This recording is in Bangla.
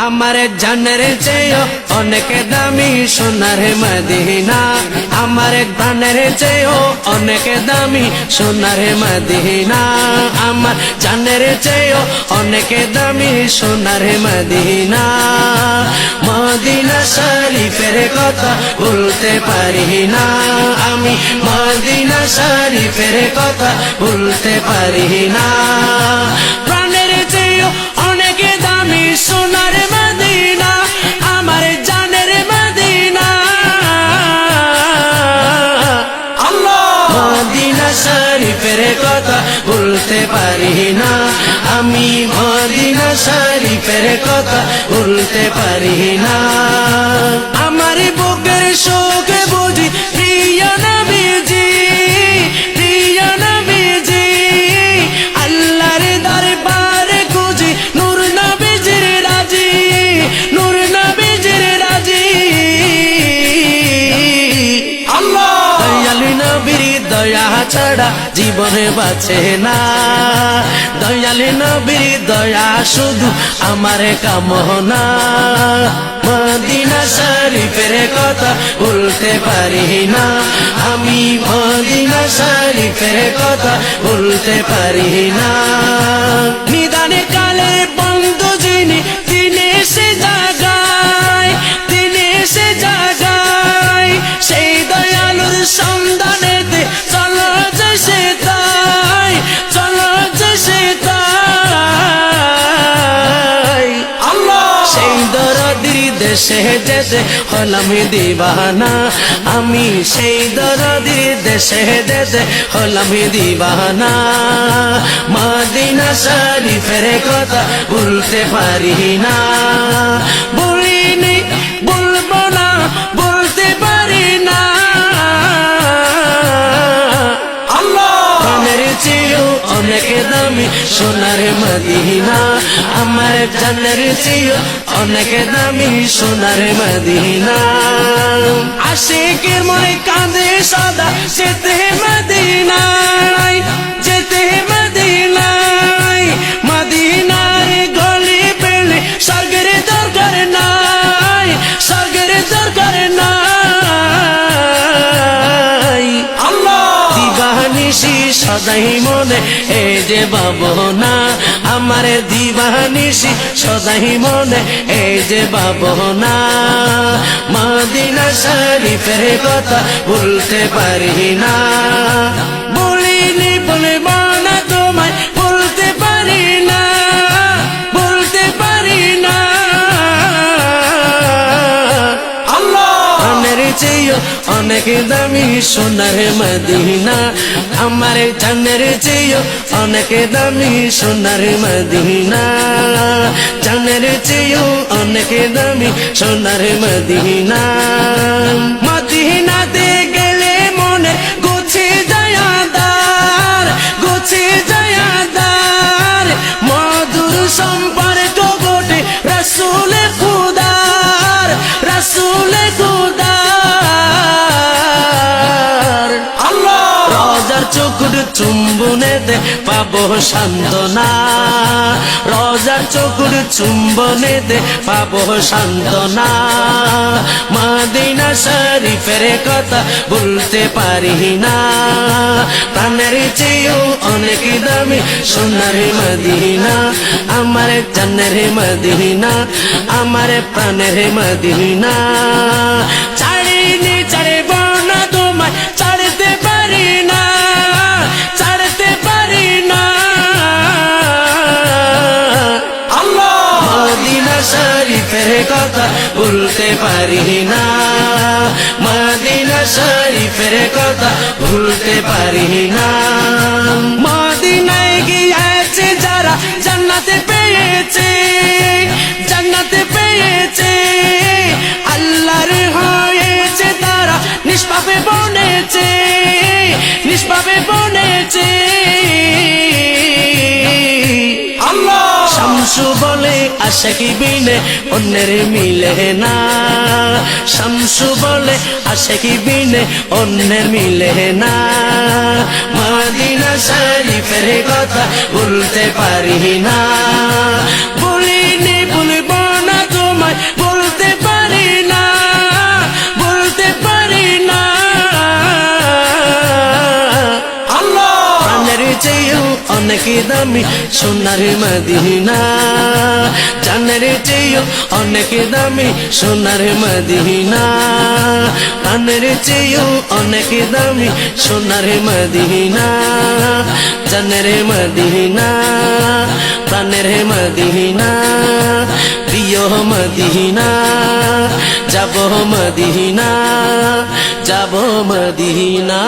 আমার জানের চেয়েও অনেক দামি সোনার মদিনা, আমার প্রাণের চেয়েও অনেক দামি সোনার মদিনা, আমার জানের চেয়েও অনেক দামি সোনার মদিনা। মদিনা শরীফের কথা ভুলতে পারি না আমি, মদিনা শরীফের কথা ভুলতে পারি না। প্রাণের চেয়েও অনেক দামি সোনার মদিনা, আমার জানের মদিনা। আল্লাহ মদিনা শরীফের কথা ভুলতে পারি না আমি, মদিনা শরীফের কথা ভুলতে পারি না। আমার বুকের শোক বুঝি প্রিয় নবীজি, প্রিয় নবীজি, আল্লাহর দরবারে খুঁজি নূর নবীজির রাজি, নূর নবীজির রাজি। আল্লাহ দয়ালু নবীর দয়া ছাড়া জীবনে বাঁচে না, দয়ালু নবীর দয়া শুধু আমার কামনা। মদিনা শরীফের কথা ভুলতে পারি না আমি, মদিনা শরীফের কথা ভুলতে পারি না। নিদানে কালে বন্ধু যিনি, তিনি এসে জাগায়, তিনি এসে জাগায়, সেই দয়ালুর সন্ধানেতে চলো যে সে তাই, চলো যে সে তাই। আল্লাহ সেই দরদির দেশে যেতে হলাম দিবানা আমি, সেই দরদির দেশে যেতে হলাম দিবানা। মদিনা শরীফের কথা ভুলতে পারি না, বলিনি বলবো না, বলতে পারি না। প্রাণের চেয়েও অনেক দামি সোনার মদিনা, আমার জানের চেয়েও অনেক দামি সোনার মদিনা। আশিকের মনে কাঁদে সদা যেতে মদিনায়, যেতে মদিনায়, মদিনার গলি পেলে স্বর্গের দরকার নাই, স্বর্গের দরকার নাই। আল্লাহ দিবানিশি সদাই মনে এই যে ভাবনা, আমার দিবানিশি সদাই মনে এই যে ভাবনা। মদিনা শরীফের কথা ভুলতে পারি না, বলিনি বলবো না তোমায়, বলতে পারি না, বলতে পারি না। প্রাণের চেয়েও অনেক দামি সোনার মদিনা, আমার জানের চেয়েও অনেক দামি সোনার মদিনা, জানের চেয়েও অনেক দামি সোনার মদিনা। মদিনাতে গেলে মনে গুছে যায়াদার, গুছে যায়াদার, মধুর সম্পর্ক গোটে রসুল খুদার, রসুল খুদার। আল্লাহ রোজার চোখের চুম্বনেতে পাবো সান্ত্বনা, রোজার চোখের চুম্বনেতে পাবো সান্ত্বনা। মদিনা শরীফের কথা ভুলতে পারি না, প্রাণের চেয়েও অনেক দামি সোনার মদিনা, আমার জানের মদিনা, আমার প্রাণের মদিনা। ছাড়িনি ছাড়ব না তোমায়, ছাড়তে পারি না, ছাড়তে পারি না। আল্লাহ মদিনা শরীফের কথা ভুলতে পারি না, মদিনা শরীফের কথা ভুলতে পারি না। মদিনায় গিয়েছে যারা জান্নাতে পেয়েছে, জান্নাতে পেয়েছে, আল্লাহর হয়েছে তারা নিষ্পাপে বনেছে, নিষ্পাপে বনেছে। আল্লাহ শামসু বলে আশিকি বিনে অন্যের মিলে না, শামসু বলে আশিকি বিনে অন্যের মিলে না। মদিনা শরীফের কথা ভুলতে পারি না, বলিনি বলবো না চেয়েও অনেক দামি সোনার মদিনা, জানের চেয়েও অনেক দামি সোনার মদিনা, প্রাণের চেয়েও অনেক দামি সোনার মদিনা, জানের মদিনা, প্রাণের মদিনা, প্রিয় মদিনা, যাব মদিনা, যাব মদিনা।